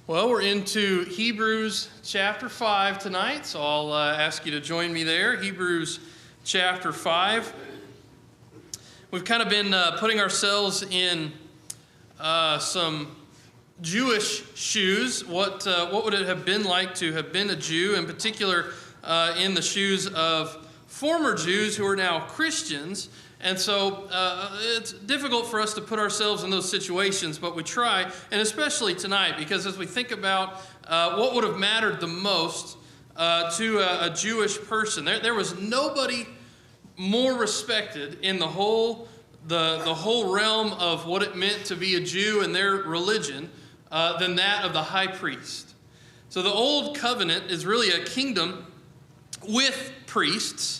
Well, we're into Hebrews chapter 5 tonight, so I'll ask you to join me there. Hebrews chapter 5. We've kind of been putting ourselves in some Jewish shoes. What would it have been like to have been a Jew, in particular in the shoes of former Jews who are now Christians? And so it's difficult for us to put ourselves in those situations, but we try, and especially tonight, because as we think about what would have mattered the most to a Jewish person, there was nobody more respected in the whole realm of what it meant to be a Jew and their religion than that of the high priest. So the old covenant is really a kingdom with priests.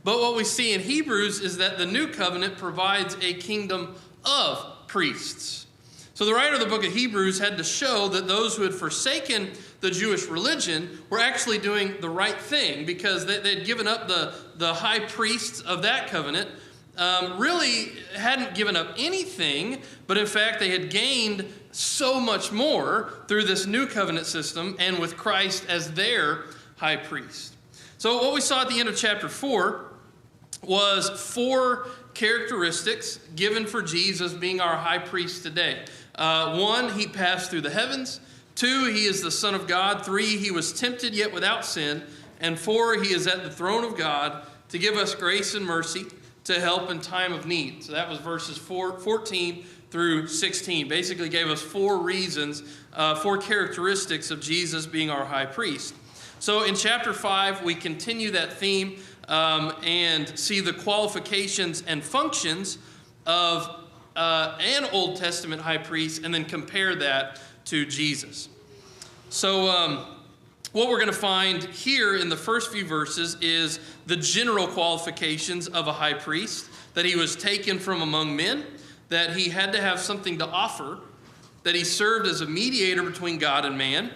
But what we see in Hebrews is that the new covenant provides a kingdom of priests. So the writer of the book of Hebrews had to show that those who had forsaken the Jewish religion were actually doing the right thing, because they'd given up the high priests of that covenant, really hadn't given up anything, but in fact they had gained so much more through this new covenant system and with Christ as their high priest. So what we saw at the end of chapter 4 was 4 characteristics given for Jesus being our high priest today. 1, he passed through the heavens. 2, he is the Son of God. 3, he was tempted yet without sin. And 4, he is at the throne of God to give us grace and mercy to help in time of need. So that was verses 14 through 16. Basically gave us 4 reasons, 4 characteristics of Jesus being our high priest. So in chapter 5, we continue that theme and see the qualifications and functions of an Old Testament high priest, and then compare that to Jesus. So what we're going to find here in the first few verses is the general qualifications of a high priest: that he was taken from among men, that he had to have something to offer, that he served as a mediator between God and man,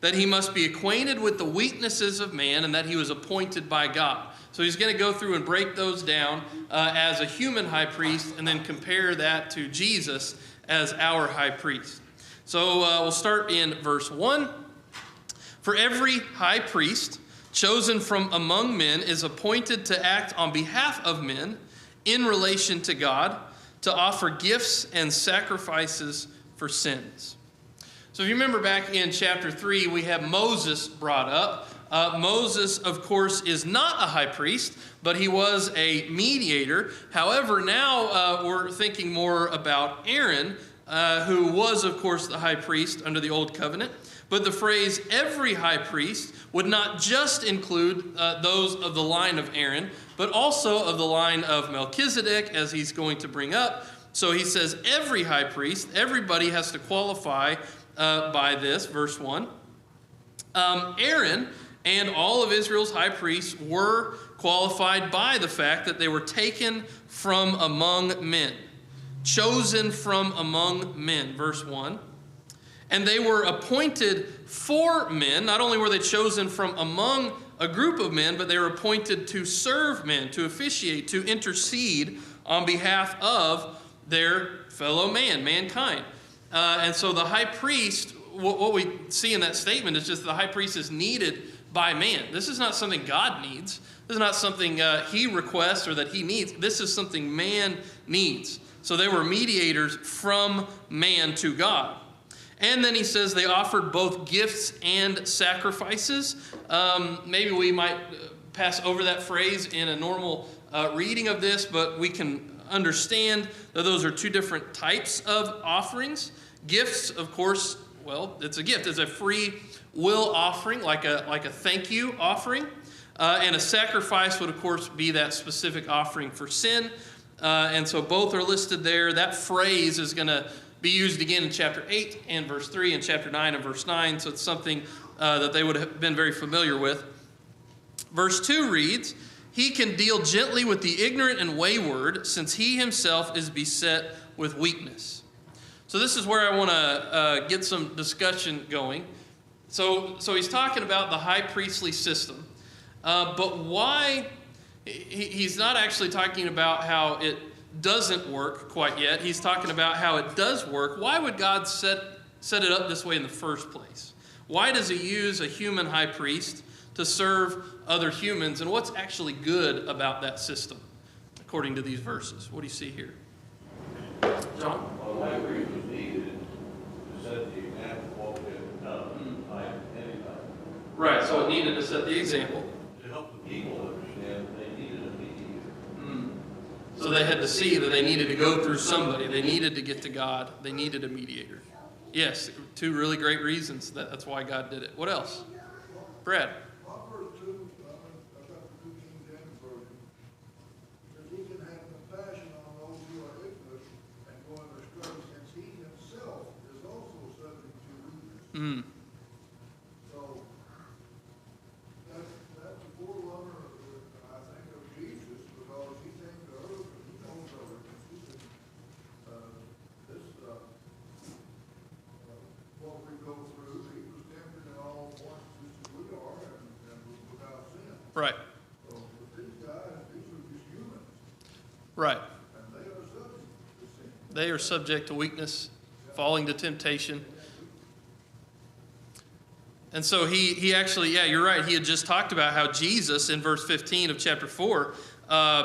that he must be acquainted with the weaknesses of man, and that he was appointed by God. So he's going to go through and break those down as a human high priest, and then compare that to Jesus as our high priest. So we'll start in verse 1. For every high priest chosen from among men is appointed to act on behalf of men in relation to God, to offer gifts and sacrifices for sins. So if you remember back in chapter 3, we have Moses brought up. Moses, of course, is not a high priest, but he was a mediator. However, now we're thinking more about Aaron, who was, of course, the high priest under the Old Covenant. But the phrase every high priest would not just include those of the line of Aaron, but also of the line of Melchizedek, as he's going to bring up. So he says every high priest, everybody has to qualify by this, verse 1. Aaron and all of Israel's high priests were qualified by the fact that they were taken from among men, chosen from among men, verse 1. And they were appointed for men. Not only were they chosen from among a group of men, but they were appointed to serve men, to officiate, to intercede on behalf of their fellow man, mankind. And so the high priest, what we see in that statement is just the high priest is needed by man. This is not something God needs. This is not something he requests or that he needs. This is something man needs. So they were mediators from man to God. And then he says they offered both gifts and sacrifices. Maybe we might pass over that phrase in a normal reading of this, but we can understand that those are 2 different types of offerings. Gifts, of course, well, it's a gift. It's a free will offering, like a thank you offering. And a sacrifice would, of course, be that specific offering for sin. And so both are listed there. That phrase is going to be used again in chapter 8 and verse 3 and chapter 9 and verse 9. So it's something that they would have been very familiar with. Verse 2 reads, "He can deal gently with the ignorant and wayward, since he himself is beset with weakness." So this is where I want to get some discussion going. So he's talking about the high priestly system. But why? He's not actually talking about how it doesn't work quite yet. He's talking about how it does work. Why would God set set it up this way in the first place? Why does he use a human high priest to serve other humans? And what's actually good about that system, according to these verses? What do you see here? John? Well, the high priest was needed to set the example of what was to come, anytime. Right, so it needed to set the example. To help the people understand that they needed a mediator. So they had to see that they needed to go through somebody. They needed to get to God. They needed a mediator. Yes, two really great reasons. That's why God did it. What else? Brad? Proverbs 2, I've got the New King James Version. Says he can have compassion on those who are ignorant and go astray, since he himself is also subject to weakness. So that's a forerunner, I think, of Jesus, because he came to earth and he knows our weaknesses. What we go through, he was tempted in all points just as we are, and was without sin. Right. So with these guys, these are just humans, Right. and they are subject to sin. They are subject to weakness, falling to temptation. And so he actually, yeah, you're right. He had just talked about how Jesus, in verse 15 of chapter 4,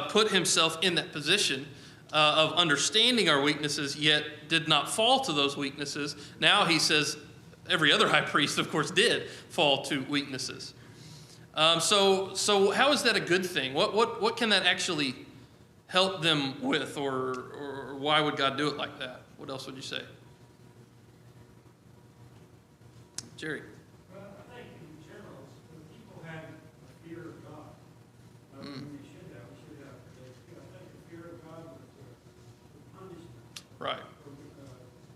put himself in that position of understanding our weaknesses, yet did not fall to those weaknesses. Now he says every other high priest, of course, did fall to weaknesses. So how is that a good thing? What can that actually help them with, or why would God do it like that? What else would you say? Jerry? Well, I think in general, people have a fear of God. We should have. I think the fear of God was the punishment. Right. For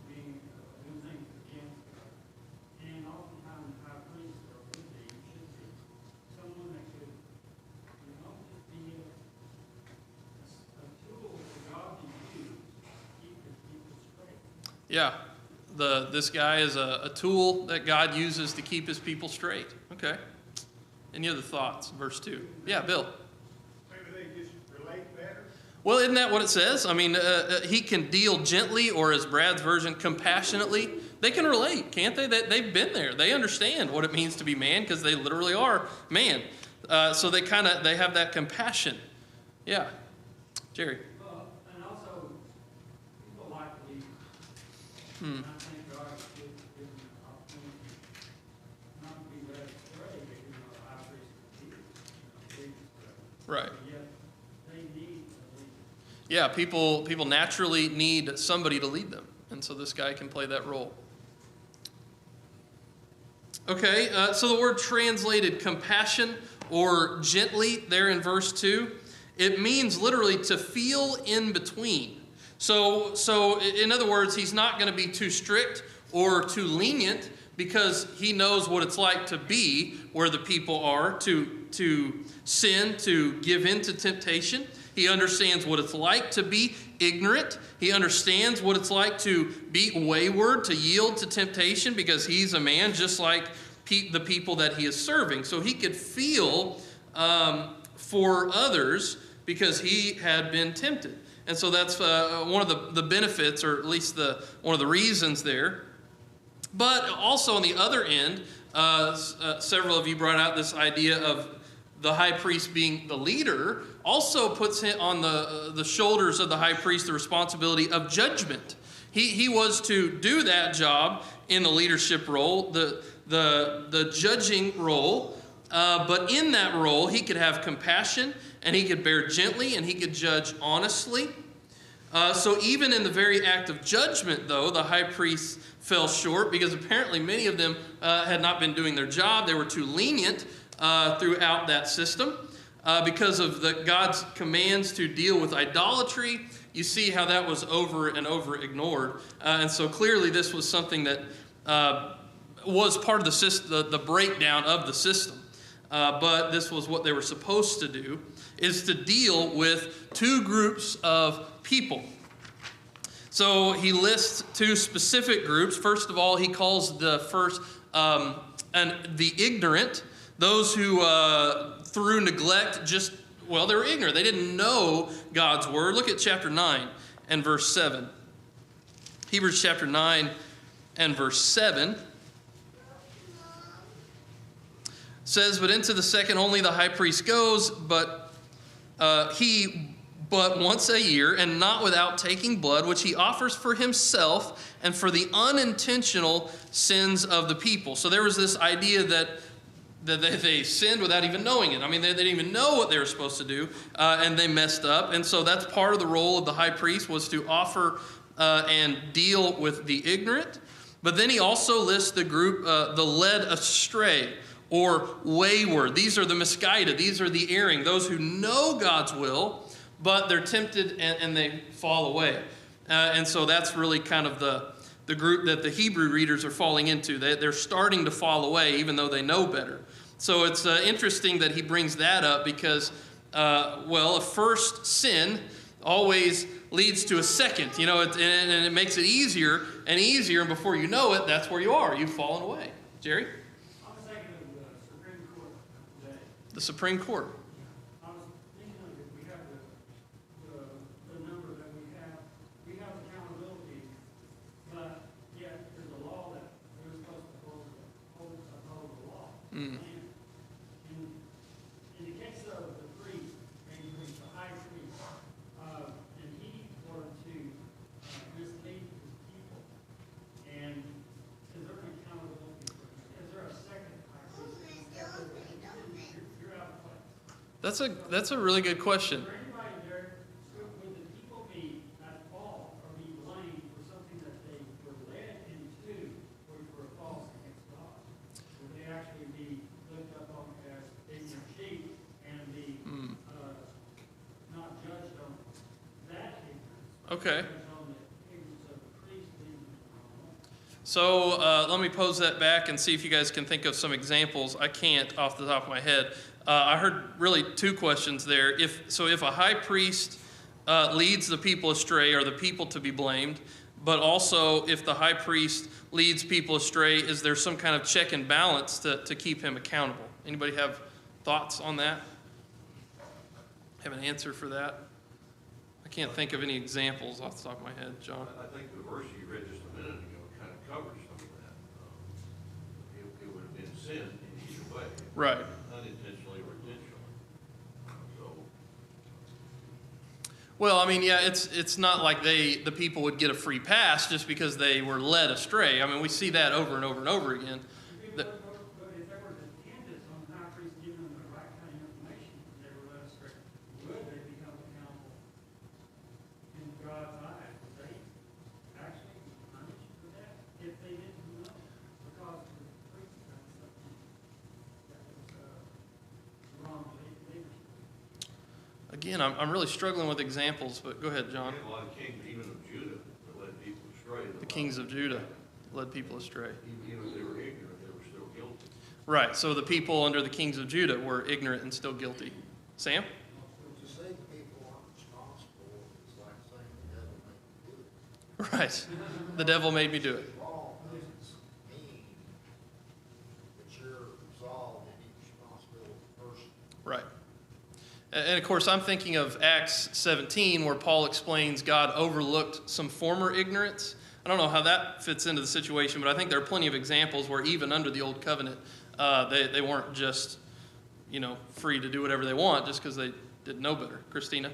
being doing things against God. And oftentimes high priests should be someone that could, just be a tool for God to use to keep his people straight. Yeah. This guy is a tool that God uses to keep his people straight. Okay. Any other thoughts? Verse 2. Yeah, Bill. Maybe they just relate better. Well, isn't that what it says? I mean, he can deal gently, or as Brad's version, compassionately. They can relate, can't they? They've been there. They understand what it means to be man, because they literally are man. So they have that compassion. Yeah. Jerry. Well, and also, people like leaders. And I think God should give them an opportunity not to be led astray, but high priest leaders, Right. yet they need a leader. Yeah, people naturally need somebody to lead them. And so this guy can play that role. Okay, so the word translated compassion or gently there in verse 2, it means literally to feel in between. So in other words, he's not going to be too strict or too lenient, because he knows what it's like to be where the people are, to sin, to give in to temptation. He understands what it's like to be ignorant. He understands what it's like to be wayward, to yield to temptation, because he's a man just like the people that he is serving. So he could feel for others because he had been tempted. And so that's one of the benefits, or at least one of the reasons there. But also on the other end, several of you brought out this idea of the high priest being the leader, also puts him on the shoulders of the high priest the responsibility of judgment. He was to do that job in the leadership role, the judging role. But in that role, he could have compassion, and he could bear gently, and he could judge honestly. So even in the very act of judgment, though, the high priest fell short, because apparently many of them had not been doing their job. They were too lenient throughout that system. Because of God's commands to deal with idolatry, you see how that was over and over ignored. And so clearly this was something that was part of the system, the breakdown of the system. But this was what they were supposed to do, is to deal with two groups of people. So he lists two specific groups. First of all, he calls the first the ignorant, those who through neglect they were ignorant. They didn't know God's word. Look at chapter 9 and verse 7. Hebrews chapter 9 and verse 7 says, "But into the second only the high priest goes, but once a year, and not without taking blood, which he offers for himself and for the unintentional sins of the people." So there was this idea that they sinned without even knowing it. I mean, they didn't even know what they were supposed to do, and they messed up. And so that's part of the role of the high priest, was to offer and deal with the ignorant. But then he also lists the group, the led astray or wayward. These are the misguided. These are the erring, those who know God's will, but they're tempted and they fall away. And so that's really kind of the group that the Hebrew readers are falling into. They're starting to fall away even though they know better. So it's interesting that he brings that up because, a first sin always leads to a second, and it makes it easier and easier, and before you know it, that's where you are. You've fallen away. Jerry? I was thinking of the Supreme Court today. The Supreme Court. I was thinking of if we have the number that we have accountability, but yet there's a law that we're supposed to uphold the law. Mm. And in the case of the priest, the high priest, and he wanted to mislead his people, and is there an accountability for that? Is there a second high priest? You're out of place. That's a really good question. For anybody there, would the people be at fault or be blamed for something that they were led into for a false against God? Would they actually be looked up on as ignorant sheep and be not judged on that ignorance? Okay. Judged on the ignorance of the priest leading them wrong? So let me pose that back and see if you guys can think of some examples. I can't off the top of my head. I heard really two questions there. If a high priest leads the people astray, are the people to be blamed? But also, if the high priest leads people astray, is there some kind of check and balance to keep him accountable? Anybody have thoughts on that? Have an answer for that? I can't think of any examples off the top of my head, John. I think the verse you read just a minute ago kind of covers some of that. It would have been sin in either way. Right. Unintentionally or intentionally. So, Well, I mean, yeah, it's not like the people would get a free pass just because they were led astray. I mean, we see that over and over and over again. But if there were dependence on the high priest giving them the right kind of information, they were led astray, would they become accountable in God's eyes? Would they actually be punished for that if they didn't know? Because the priest had something that was wrong leadership. Again, I'm really struggling with examples, but go ahead, John. we had a lot of kings, even of Judah, that led people astray. The kings of Judah led people astray. Even if they were ignorant, they were still guilty. Right, so the people under the kings of Judah were ignorant and still guilty. Sam? To say people aren't responsible is like saying the devil made me do it. Right. The devil made me do it. Wrong doesn't mean that you're absolved of any responsibility person. Right. And of course, I'm thinking of Acts 17, where Paul explains God overlooked some former ignorance. I don't know how that fits into the situation, but I think there are plenty of examples where even under the Old Covenant, they weren't just, free to do whatever they want just because they didn't know better. Christina?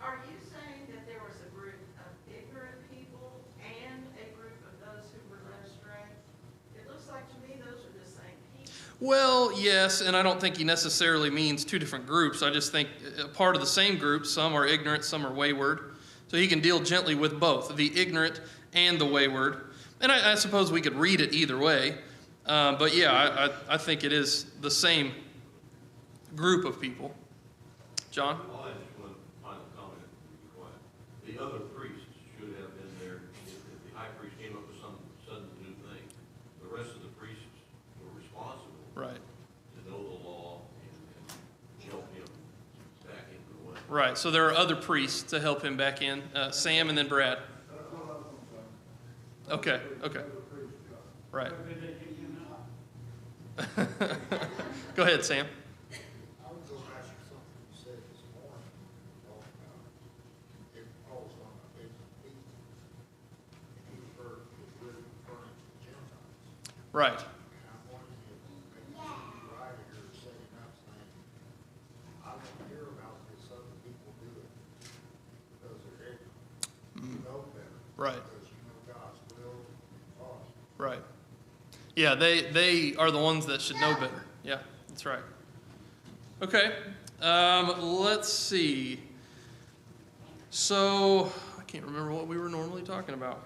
Are you saying that there was a group of ignorant people and a group of those who were led astray? It looks like to me those are the same people. Well, yes, and I don't think he necessarily means two different groups. I just think a part of the same group, some are ignorant, some are wayward. So he can deal gently with both, the ignorant and the wayward. And I suppose we could read it either way. But yeah, I think it is the same group of people. John? I'll add just one final comment and be quiet. The other priests should have been there if the high priest came up with some sudden new thing. The rest of the priests were responsible Right. to know the law and help him back into the way. Right, so there are other priests to help him back in. Sam and then Brad. That's what I was gonna say. Okay. That's a priest's job. Right. Could they kick him out? Go ahead, Sam. I was gonna ask you something you said this morning, talking about it falls on the ignorant people. And Right. And I'm wondering if maybe the writer here is setting up saying, I don't care about this other people do it because they're ignorant. You know better. Right. Because you know God's will and cause. Right. Yeah, they are the ones that should know better. Yeah, that's right. Okay. Let's see. So I can't remember what we were normally talking about.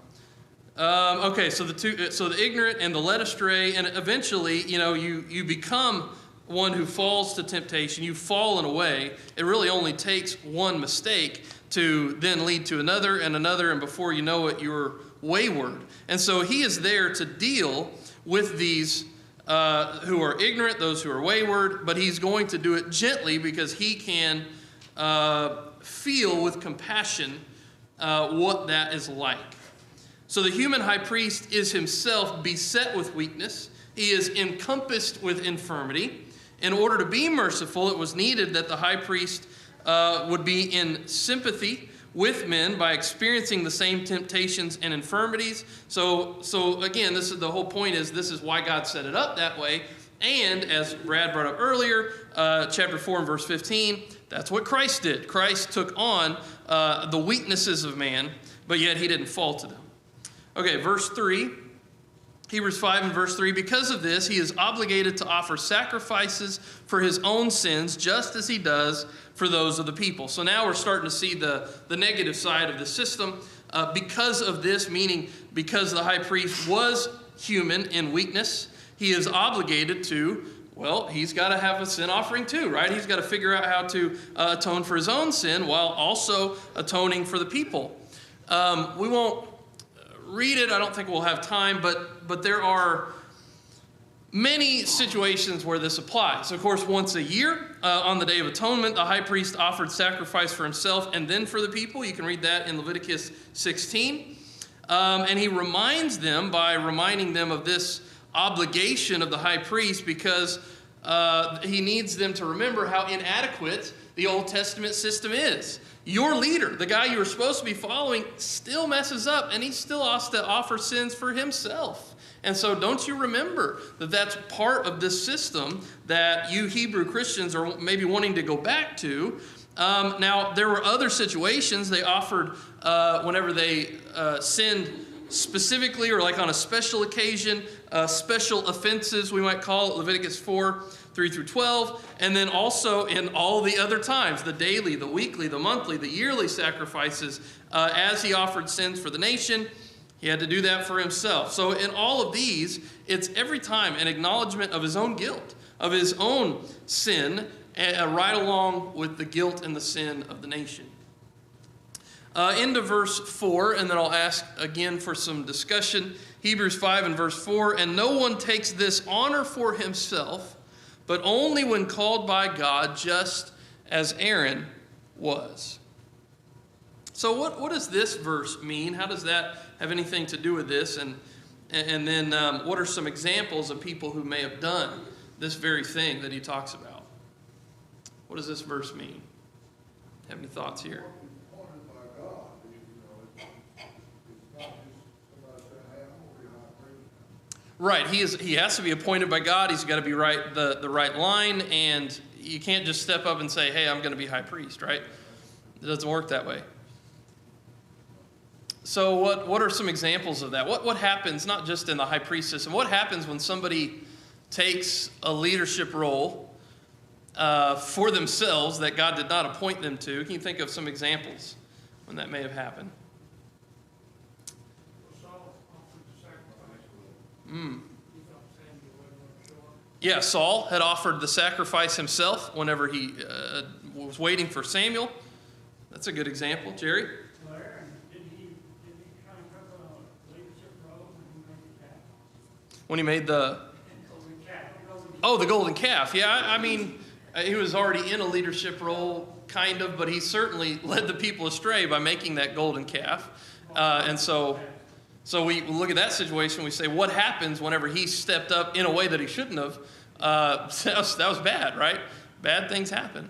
Okay, so the ignorant and the led astray, and eventually, you become one who falls to temptation. You've fallen away. It really only takes one mistake to then lead to another and another, and before you know it, you're wayward. And so he is there to deal with these who are ignorant, those who are wayward, but he's going to do it gently because he can feel with compassion what that is like. So the human high priest is himself beset with weakness. He is encompassed with infirmity. In order to be merciful, it was needed that the high priest would be in sympathy with men by experiencing the same temptations and infirmities. So again, this is the whole point is this is why God set it up that way. And as Brad brought up earlier, chapter 4 and verse 15, that's what Christ did. Christ took on the weaknesses of man, but yet he didn't fall to them. Okay, verse 3, Hebrews 5 and verse 3, because of this, he is obligated to offer sacrifices for his own sins, just as he does for those of the people. So now we're starting to see the negative side of the system. Because of this, meaning because the high priest was human in weakness, he is obligated to, well, he's got to have a sin offering too, right? He's got to figure out how to atone for his own sin while also atoning for the people. We won't read it. I don't think we'll have time, but there are many situations where this applies. Of course, once a year, on the Day of Atonement, the high priest offered sacrifice for himself and then for the people. You can read that in Leviticus 16. And he reminds them by reminding them of this obligation of the high priest because he needs them to remember how inadequate the Old Testament system is. Your leader, the guy you were supposed to be following, still messes up, and he still has to offer sins for himself. And so don't you remember that that's part of this system that you Hebrew Christians are maybe wanting to go back to. Now, there were other situations they offered whenever they sinned specifically or like on a special occasion, special offenses, we might call it, Leviticus 4, 3 through 12, and then also in all the other times, the daily, the weekly, the monthly, the yearly sacrifices, as he offered sins for the nation, he had to do that for himself. So in all of these, it's every time an acknowledgement of his own guilt, of his own sin, right along with the guilt and the sin of the nation. Into verse 4, and then I'll ask again for some discussion. Hebrews 5 and verse 4, and no one takes this honor for himself, but only when called by God, just as Aaron was. So what does this verse mean? How does that have anything to do with this? And then what are some examples of people who may have done this very thing that he talks about? What does this verse mean? Have any thoughts here? Appointed by God, it's not just somebody saying, hey, I'm going to be high priest. Right, he has to be appointed by God. He's got to be right the right line, and you can't just step up and say, hey, I'm going to be high priest, right? It doesn't work that way. So what are some examples of that? What happens, not just in the high priest system, what happens when somebody takes a leadership role for themselves that God did not appoint them to? Can you think of some examples when that may have happened? Saul offered the sacrifice. Yeah, Saul had offered the sacrifice himself whenever he was waiting for Samuel. That's a good example. Jerry? Well, Aaron, did he kind of took a leadership role when he made the calf? When he made the... Golden calf. Oh, the golden calf. Yeah, I mean, he was already in a leadership role, kind of, but he certainly led the people astray by making that golden calf. And so we look at that situation, we say, what happens whenever he stepped up in a way that he shouldn't have? That was bad, right? Bad things happen.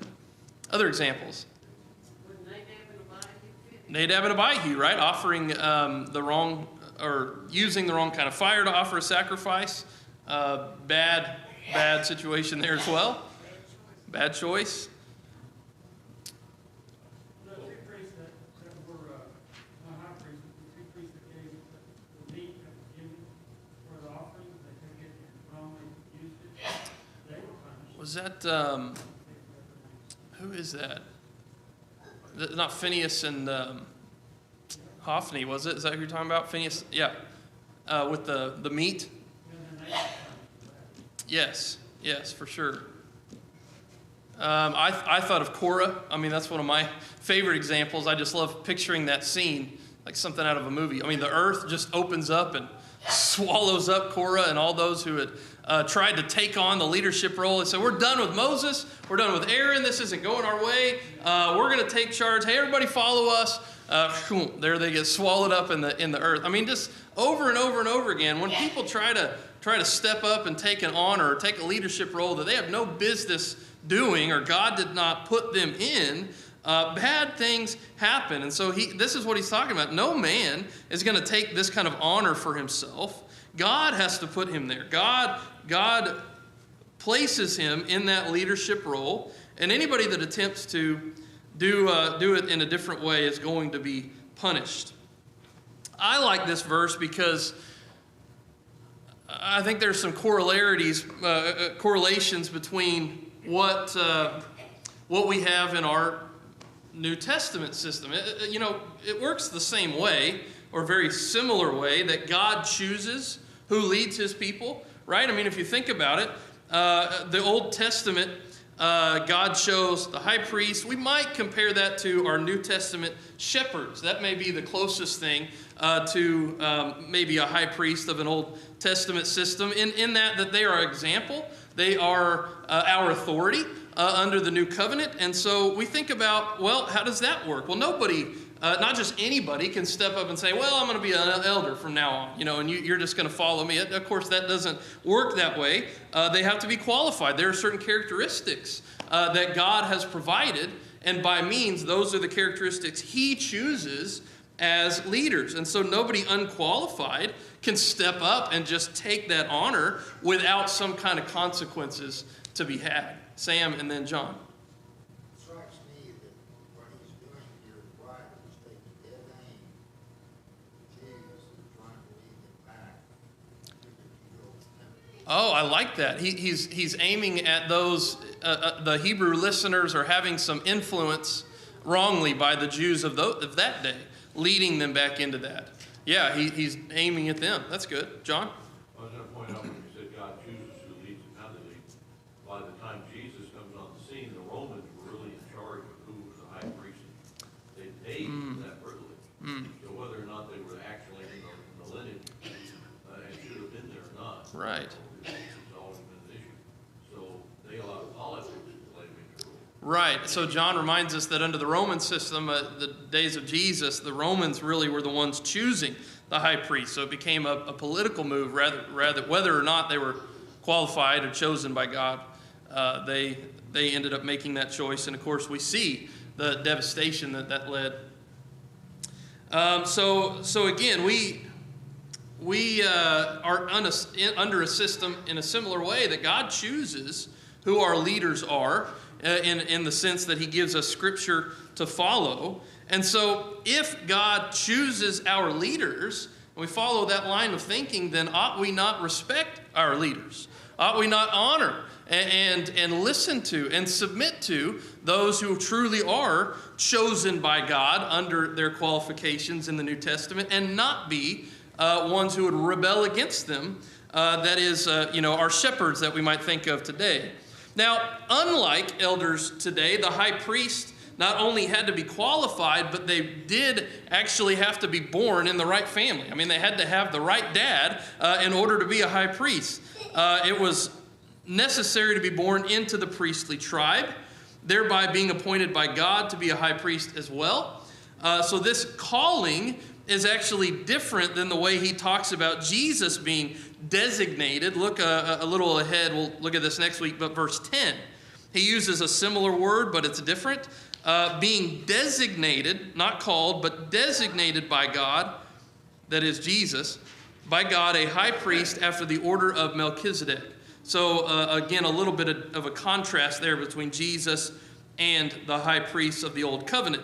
Other examples. Nadab and Abihu, right? Offering the wrong, or using the wrong kind of fire to offer a sacrifice. Bad situation there as well. Bad choice. The two priests that were, not high priests, but the two priests that gave the meat at the beginning for the offering, they took it and wrongly used it, they were punished. Was that, who is that? Not Phineas and Hophni, was it? Is that who you're talking about? Phineas? Yeah. With the meat? Yes, for sure. I thought of Korah. I mean, that's one of my favorite examples. I just love picturing that scene, like something out of a movie. I mean, the earth just opens up and swallows up Korah and all those who had tried to take on the leadership role. And said, we're done with Moses. We're done with Aaron. This isn't going our way. We're going to take charge. Hey, everybody follow us. There they get swallowed up in the earth. I mean, just over and over and over again, when people try to step up and take an honor or take a leadership role that they have no business doing or God did not put them in, bad things happen. And so this is what he's talking about. No man is going to take this kind of honor for himself. God has to put him there. God places him in that leadership role, and anybody that attempts to do it in a different way is going to be punished. I like this verse because I think there's some correlations between what we have in our New Testament system. It works the same way, or very similar way, that God chooses who leads his people, right? I mean, if you think about it, the Old Testament, God chose the high priest. We might compare that to our New Testament shepherds. That may be the closest thing to maybe a high priest of an Old Testament system, in that they are an example. They are our authority under the new covenant. And so we think about, well, how does that work? Well, nobody, not just anybody, can step up and say, well, I'm going to be an elder from now on, and you're just going to follow me. Of course, that doesn't work that way. They have to be qualified. There are certain characteristics that God has provided, and by means, those are the characteristics he chooses as leaders. And so nobody unqualified can step up and just take that honor without some kind of consequences to be had. Sam and then John. It strikes me that what he's doing here is right. He's taking dead aim at the Jews and trying to lead them back to the Judeo-Semitic. Oh, I like that. He's aiming at those, the Hebrew listeners are having some influence wrongly by the Jews of that day, leading them back into that. Yeah, he's aiming at them. That's good. John? I was going to point out when you said God chooses who leads and how they lead. By the time Jesus comes on the scene, the Romans were really in charge of who was the high priest. They paid for that privilege. So whether or not they were actually in the lineage and should have been there or not, Right. It's always been an issue. So they allowed politics to play a major role. Right. So John reminds us that under the Roman system, the days of Jesus, the Romans really were the ones choosing the high priest. So it became a political move rather whether or not they were qualified or chosen by God. They ended up making that choice, and of course we see the devastation that led. So again, we are under a system in a similar way that God chooses who our leaders are, in the sense that he gives us scripture to follow. And so if God chooses our leaders, and we follow that line of thinking, then ought we not respect our leaders? Ought we not honor and listen to and submit to those who truly are chosen by God under their qualifications in the New Testament, and not be ones who would rebel against them, that is, our shepherds that we might think of today. Now, unlike elders today, the high priest not only had to be qualified, but they did actually have to be born in the right family. I mean, they had to have the right dad in order to be a high priest. It was necessary to be born into the priestly tribe, thereby being appointed by God to be a high priest as well. So this calling is actually different than the way he talks about Jesus being designated. Look a little ahead. We'll look at this next week, but verse 10. He uses a similar word, but it's different. Being designated, not called, but designated by God, that is Jesus, by God a high priest after the order of Melchizedek. So again, a little bit of a contrast there between Jesus and the high priests of the Old Covenant.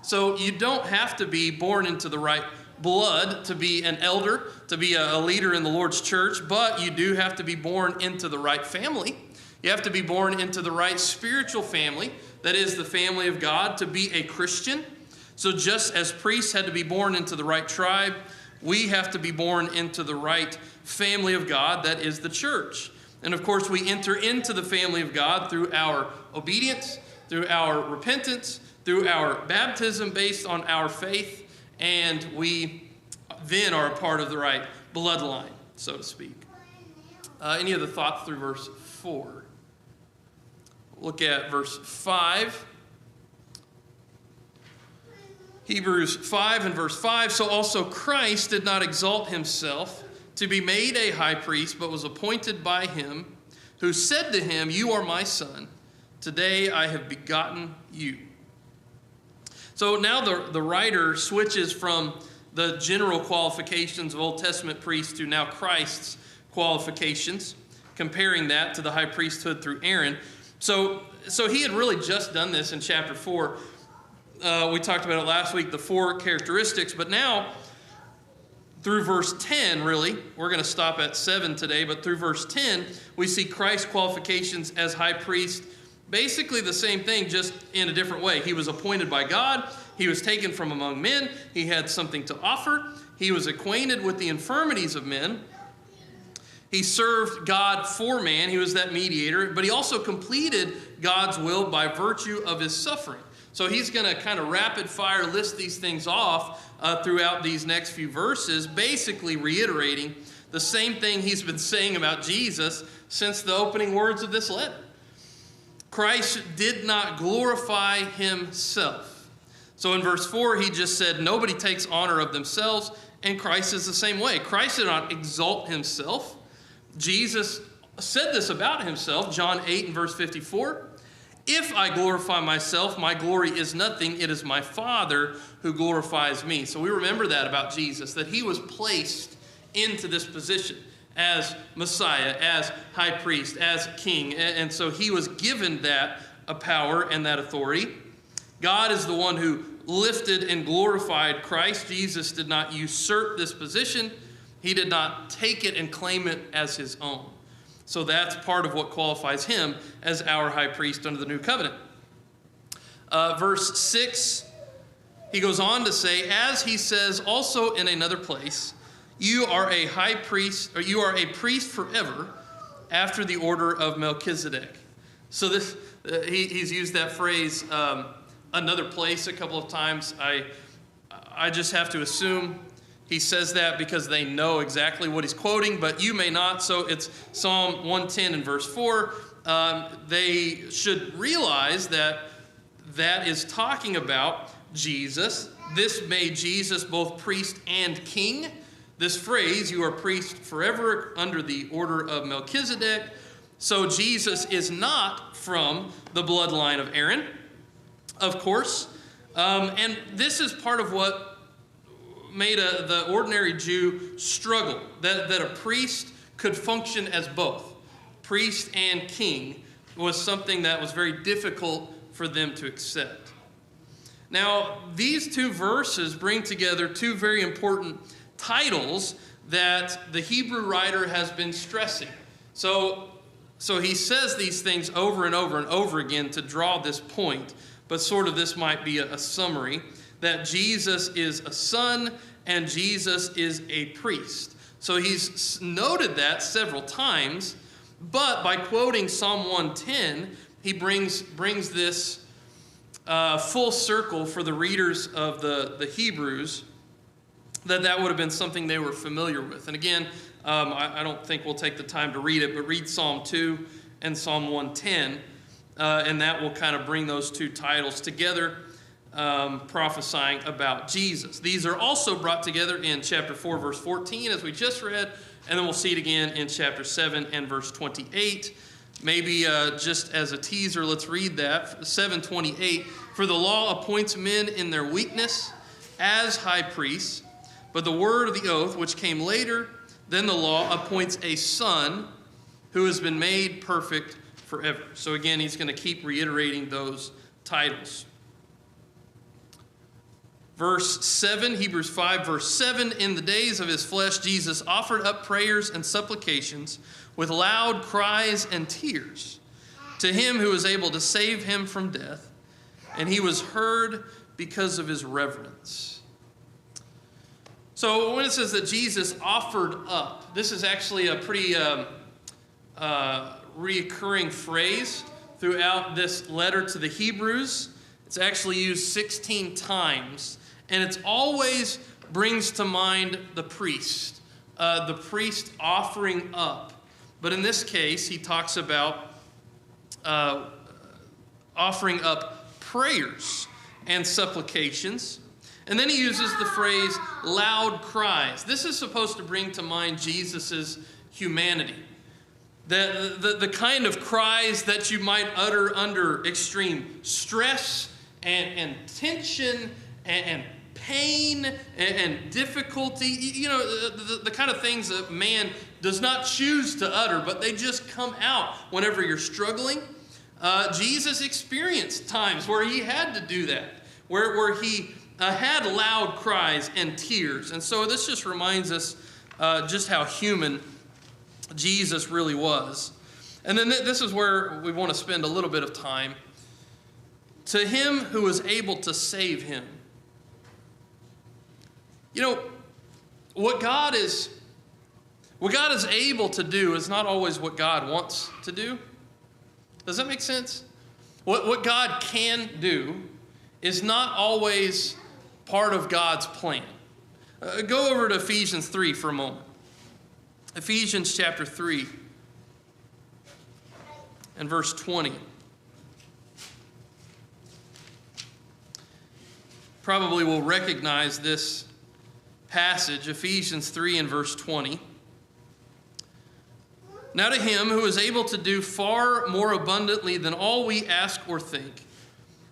So you don't have to be born into the right blood to be an elder, to be a leader in the Lord's church, but you do have to be born into the right family. You have to be born into the right spiritual family, that is the family of God, to be a Christian. So just as priests had to be born into the right tribe, we have to be born into the right family of God, that is the church. And of course, we enter into the family of God through our obedience, through our repentance, through our baptism based on our faith, and we then are a part of the right bloodline, so to speak. Any other thoughts through verse 4? Look at verse 5. Hebrews 5 and verse 5. So also Christ did not exalt himself to be made a high priest, but was appointed by him, who said to him, "You are my son. Today I have begotten you." So now the writer switches from the general qualifications of Old Testament priests to now Christ's qualifications, comparing that to the high priesthood through Aaron. So he had really just done this in chapter 4. We talked about it last week, the 4 characteristics. But now, through verse 10, really, we're going to stop at 7 today, but through verse 10, we see Christ's qualifications as high priest. Basically the same thing, just in a different way. He was appointed by God. He was taken from among men. He had something to offer. He was acquainted with the infirmities of men. He served God for man. He was that mediator. But he also completed God's will by virtue of his suffering. So he's going to kind of rapid fire list these things off throughout these next few verses, basically reiterating the same thing he's been saying about Jesus since the opening words of this letter. Christ did not glorify himself. So in verse 4, he just said, nobody takes honor of themselves, and Christ is the same way. Christ did not exalt himself. Jesus said this about himself, John 8 and verse 54. If I glorify myself, my glory is nothing. It is my Father who glorifies me. So we remember that about Jesus, that he was placed into this position as Messiah, as high priest, as king. And so he was given that power and that authority. God is the one who lifted and glorified Christ. Jesus did not usurp this position. He did not take it and claim it as his own. So that's part of what qualifies him as our high priest under the new covenant. Verse 6, he goes on to say, as he says also in another place, you are a high priest, or you are a priest forever after the order of Melchizedek. So this, he's used that phrase another place a couple of times. I just have to assume he says that because they know exactly what he's quoting, but you may not. So it's Psalm 110 and verse 4. They should realize that that is talking about Jesus. This made Jesus both priest and king. This phrase, you are priest forever under the order of Melchizedek. So Jesus is not from the bloodline of Aaron, of course. And this is part of what made the ordinary Jew struggle, that a priest could function as both. Priest and king was something that was very difficult for them to accept. Now, these two verses bring together two very important titles that the Hebrew writer has been stressing. So he says these things over and over and over again to draw this point, but sort of this might be a summary, that Jesus is a son and Jesus is a priest. So he's noted that several times, but by quoting Psalm 110, he brings this full circle for the readers of the Hebrews, that would have been something they were familiar with. And again, I don't think we'll take the time to read it, but read Psalm 2 and Psalm 110, and that will kind of bring those two titles together, prophesying about Jesus. These are also brought together in chapter 4, verse 14, as we just read, and then we'll see it again in chapter 7 and verse 28. Maybe just as a teaser, let's read that. 7:28, for the law appoints men in their weakness as high priests, but the word of the oath, which came later, then the law appoints a son who has been made perfect forever. So again, he's going to keep reiterating those titles. Verse 7, Hebrews 5, verse 7, in the days of his flesh, Jesus offered up prayers and supplications with loud cries and tears to him who was able to save him from death, and he was heard because of his reverence. So when it says that Jesus offered up, this is actually a pretty reoccurring phrase throughout this letter to the Hebrews. It's actually used 16 times. And it always brings to mind the priest offering up. But in this case, he talks about offering up prayers and supplications. And then he uses the phrase loud cries. This is supposed to bring to mind Jesus' humanity. The kind of cries that you might utter under extreme stress and tension and pain and difficulty, the kind of things that man does not choose to utter, but they just come out whenever you're struggling. Jesus experienced times where he had to do that, where he had loud cries and tears. And so this just reminds us just how human Jesus really was. And then this is where we want to spend a little bit of time. To him who was able to save him. What God is able to do is not always what God wants to do. Does that make sense? What God can do is not always part of God's plan. Go over to Ephesians 3 for a moment. Ephesians chapter 3 and verse 20. Probably will recognize this passage, Ephesians 3 and verse 20. Now to him who is able to do far more abundantly than all we ask or think,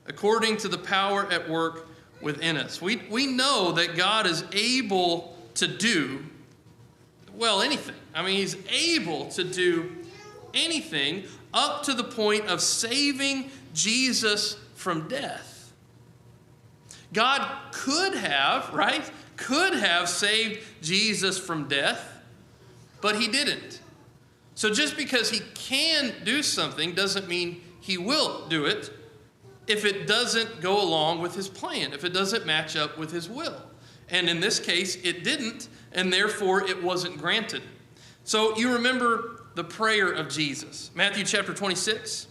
according to the power at work within us. We know that God is able to do, anything. He's able to do anything up to the point of saving Jesus from death. God could have saved Jesus from death, but he didn't. So just because he can do something doesn't mean he will do it if it doesn't go along with his plan, if it doesn't match up with his will. And in this case, it didn't, and therefore it wasn't granted. So you remember the prayer of Jesus. Matthew chapter 26.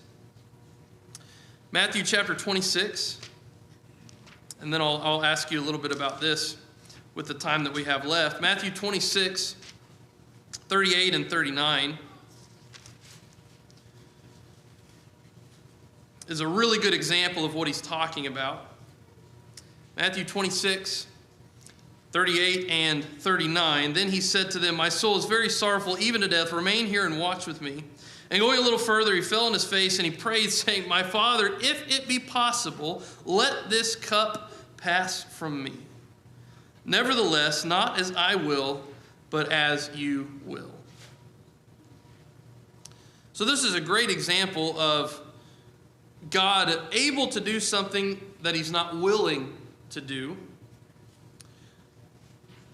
Matthew chapter 26. And then I'll ask you a little bit about this with the time that we have left. Matthew 26, 38 and 39 is a really good example of what he's talking about. Matthew 26, 38 and 39. Then he said to them, my soul is very sorrowful, even to death. Remain here and watch with me. And going a little further, he fell on his face and he prayed, saying, my Father, if it be possible, let this cup pass from me. Nevertheless, not as I will, but as you will. So this is a great example of God able to do something that he's not willing to do.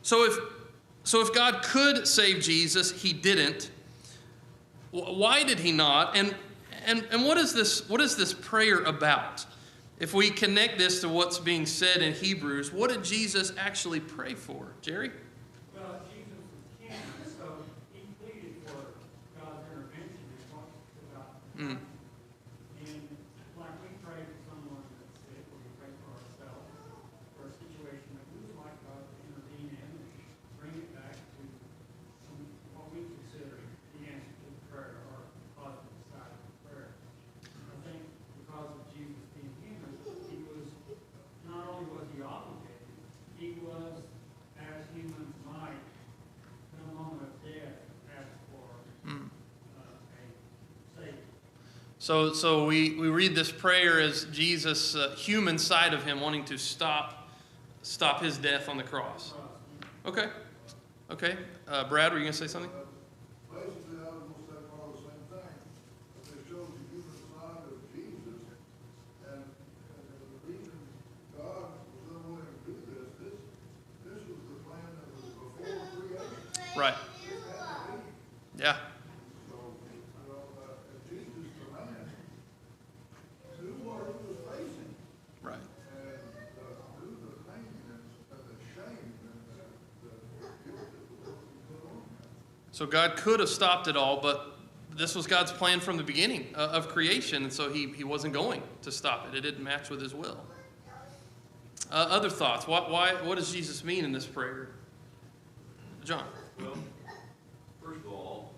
So if God could save Jesus, he didn't. Why did he not? And what is this prayer about? If we connect this to what's being said in Hebrews, what did Jesus actually pray for? Jerry? Well, Jesus was king, so he pleaded for God's intervention in what it's about. And like we pray for someone that's sick, or we pray for ourselves, for a situation that we would like God to intervene in and bring it back to what we consider the answer to the prayer, or positive side of the prayer. I think because of Jesus being human, he was, not only was he obligated, he was, as humans might, in a moment of death, ask for a Savior. So we read this prayer as Jesus' human side of him wanting to stop his death on the cross. Okay. Okay. Brad, were you going to say something? Basically, I was gonna say probably the same thing, but it shows the human side of Jesus, and the reason God was unwilling to do this was the plan that was before creation. Right. It had to be. Yeah. So, and Jesus, the man, knew what he was facing, Right. and knew the pain and the shame and the guilt that was put on him. So God could have stopped it all, but this was God's plan from the beginning of creation, and so he wasn't going to stop it. It didn't match with his will. Other thoughts? What does Jesus mean in this prayer? John? Well, first of all,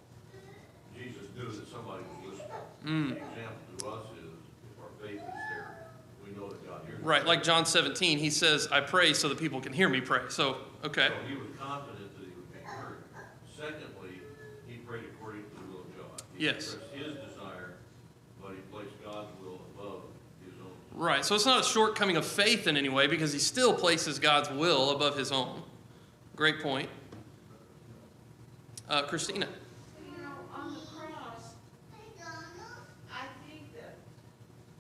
Jesus knew that somebody was listening. The example to us is, if our faith is there, we know that God hears us. Right, like John 17, he says, I pray so that people can hear me pray. So, okay. So he was confident that he would be heard. Secondly, he prayed according to the will of God. He Yes. expressed his desire, but he placed God's will above his own. Right, so it's not a shortcoming of faith in any way because he still places God's will above his own. Great point. Christina? You know, on the cross, I think that,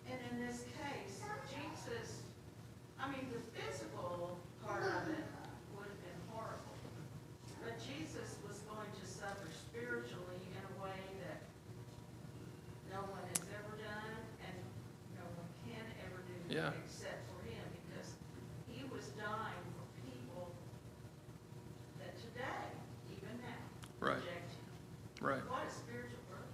and in this case, Jesus, I mean, the physical part of it would have been horrible. But Jesus was going to suffer spiritually in a way that no one has ever done and no one can ever do Yeah. except for him, because he was dying for people that today, even now, Right. reject him. Right. What a spiritual burden.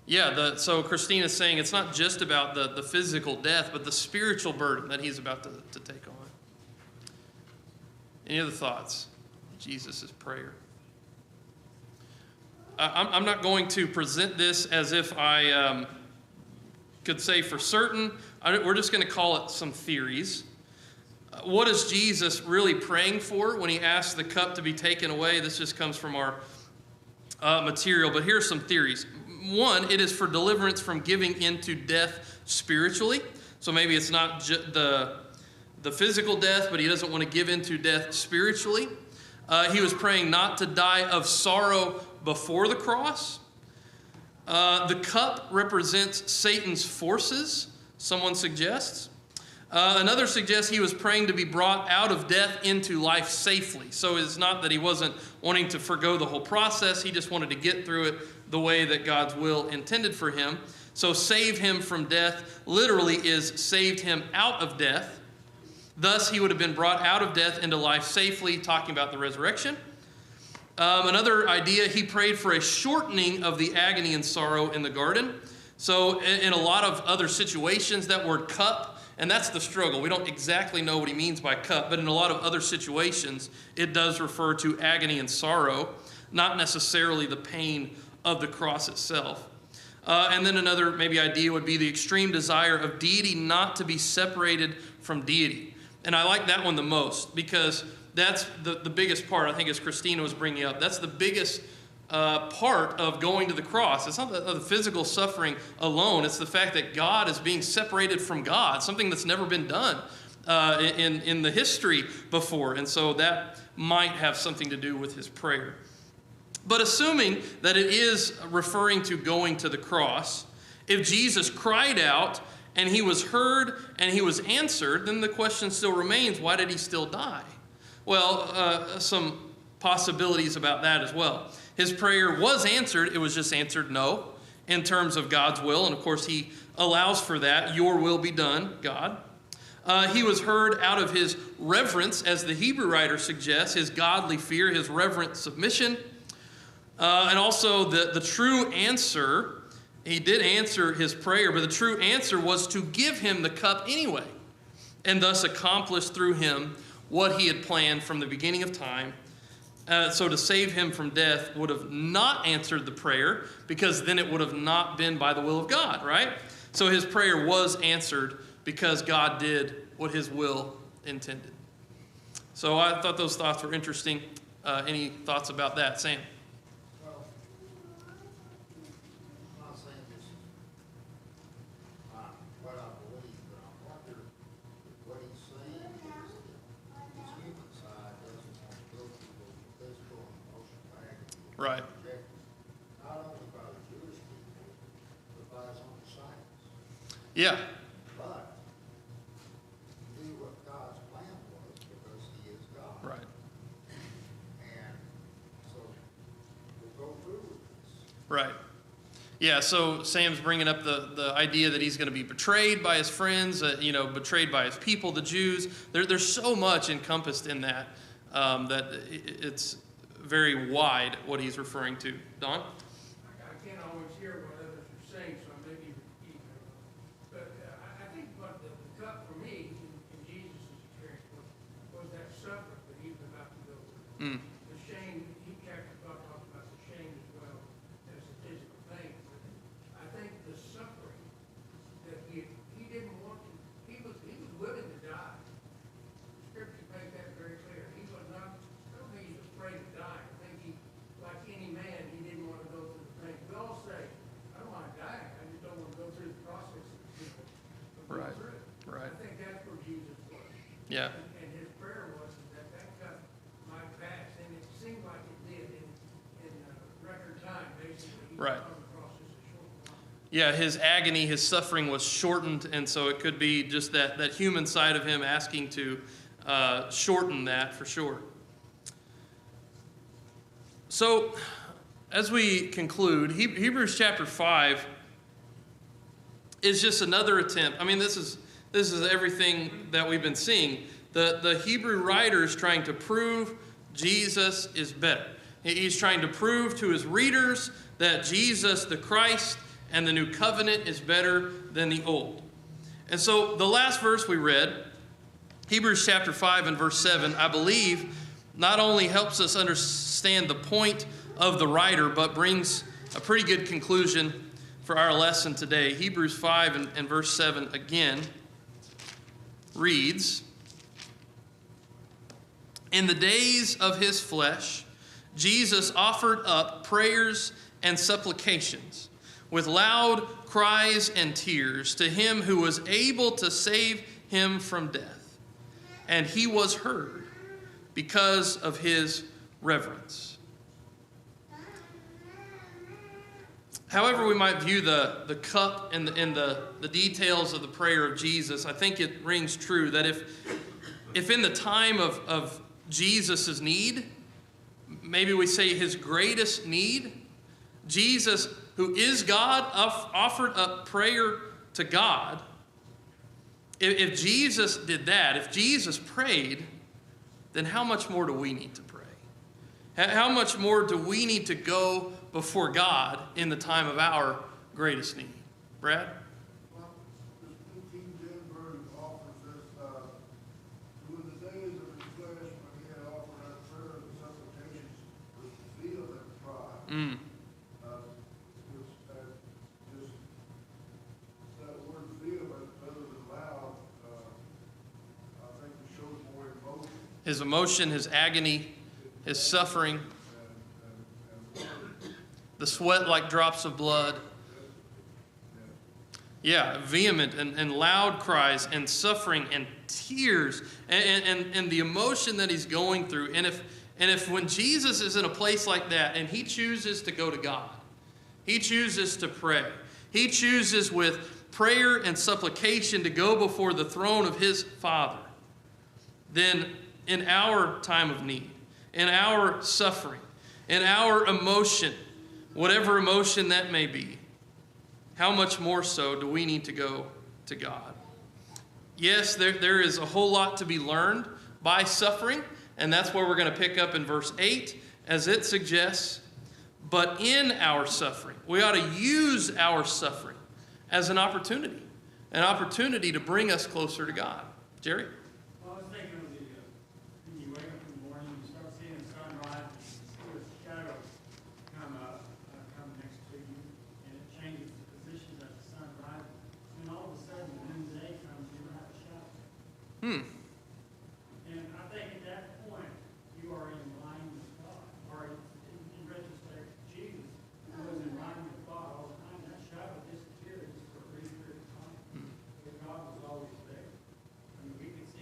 Yeah, so Christina's saying it's not just about the physical death, but the spiritual burden that he's about to take on. Any other thoughts? Jesus' prayer. I'm not going to present this as if I could say for certain. We're just going to call it some theories. What is Jesus really praying for when he asks the cup to be taken away? This just comes from our material, but here are some theories. One, it is for deliverance from giving into death spiritually. So maybe it's not the physical death, but he doesn't want to give into death spiritually. He was praying not to die of sorrow before the cross. The cup represents Satan's forces, someone suggests. Another suggests he was praying to be brought out of death into life safely. So it's not that he wasn't wanting to forgo the whole process. He just wanted to get through it the way that God's will intended for him. So save him from death literally is saved him out of death. Thus, he would have been brought out of death into life safely, talking about the resurrection. Another idea, he prayed for a shortening of the agony and sorrow in the garden. So in a lot of other situations, that word cup, and that's the struggle. We don't exactly know what he means by cup, but in a lot of other situations, it does refer to agony and sorrow, not necessarily the pain of the cross itself. And then another maybe idea would be the extreme desire of deity not to be separated from deity. And I like that one the most because that's the biggest part, I think, as Christina was bringing up. That's the biggest part of going to the cross. It's not the physical suffering alone. It's the fact that God is being separated from God, something that's never been done in the history before. And so that might have something to do with his prayer. But assuming that it is referring to going to the cross, if Jesus cried out and he was heard and he was answered, then the question still remains, why did he still die? Well, some possibilities about that as well. His prayer was answered. It was just answered no in terms of God's will. And of course, he allows for that. Your will be done, God. He was heard out of his reverence, as the Hebrew writer suggests, his godly fear, his reverent submission. And also the true answer, he did answer his prayer, but the true answer was to give him the cup anyway, and thus accomplish through him what he had planned from the beginning of time. So to save him from death would have not answered the prayer, because then it would have not been by the will of God, right? So his prayer was answered because God did what his will intended. So I thought those thoughts were interesting. Any thoughts about that, Sam? Well, I'm not saying this is what I believe, but I wonder if what he's saying is that his human side doesn't want to go through the physical and Right. Protected, not only by the Jewish people, but by his own disciples. Yeah. But he knew what God's plan was because he is God. Right. And so we'll go through with this. Right. Yeah, so Sam's bringing up the idea that he's going to be betrayed by his friends, betrayed by his people, the Jews. There's so much encompassed in that that it's very wide what he's referring to. Don? I can't always hear what others are saying, so I may be repeating. But I think what the cut for me in Jesus' experience was that suffering that he was about to go through. The shame, he talked about the shame as well as the physical pain. I think the suffering that he didn't want to, he was willing to die. Scripture makes that very clear. He was not, I don't think he was afraid to die. I think he, like any man, he didn't want to go through the pain. We all say, I don't want to die, I just don't want to go through the process of going Right. through it. Right. I think that's where Jesus was. Yeah. And his prayer was that cut might pass, and it seemed like it did in record time, basically. He was Right. on the cross just a short time. Yeah, his agony, his suffering was shortened, and so it could be just that human side of him asking to shorten that for sure. So, as we conclude, Hebrews chapter 5 is just another attempt. I mean, this is everything that we've been seeing. The Hebrew writer is trying to prove Jesus is better. He's trying to prove to his readers that Jesus, the Christ, and the new covenant is better than the old. And so the last verse we read, Hebrews chapter 5 and verse 7, I believe not only helps us understand the point of the writer, but brings a pretty good conclusion for our lesson today. Hebrews 5 and verse 7 again reads, "In the days of his flesh, Jesus offered up prayers and supplications with loud cries and tears to him who was able to save him from death. And he was heard because of his reverence." However we might view the cup and the details of the prayer of Jesus, I think it rings true that if in the time of Jesus' need, maybe we say his greatest need, Jesus, who is God, offered up prayer to God. If Jesus did that, if Jesus prayed, then how much more do we need to pray? How much more do we need to go before God in the time of our greatest need? Brad? Well, this New King James Version offers this, who in the days of his flesh, when he had offered up prayers and supplications with vehement cry, just that word vehement rather than loud, I think it shows more emotion His emotion, his agony, his suffering, and the sweat like drops of blood. Yeah, vehement and loud cries and suffering and tears and the emotion that he's going through. And if when Jesus is in a place like that and he chooses to go to God, he chooses to pray, he chooses with prayer and supplication to go before the throne of his Father, then in our time of need, in our suffering, in our emotion, whatever emotion that may be, how much more so do we need to go to God? Yes, there is a whole lot to be learned by suffering, and that's where we're going to pick up in verse 8, as it suggests. But in our suffering, we ought to use our suffering as an opportunity to bring us closer to God. Jerry? Well, I was thinking of when you wake up in the morning, you start seeing the sunrise, you see a shadow come next to you, and it changes the position as the sun rises. And all of a sudden, when the day comes, you don't have a shadow. And I think at that point, you are in line with God. Or in retrospect, Jesus was in line with God all the time. That shadow disappeared just for a brief period of time. But God was always there. I mean, we could see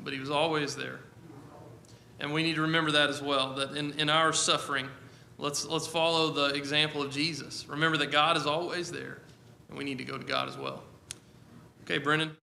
but he was always there. And we need to remember that as well, that in our suffering, let's follow the example of Jesus. Remember that God is always there, and we need to go to God as well. Okay, Brennan.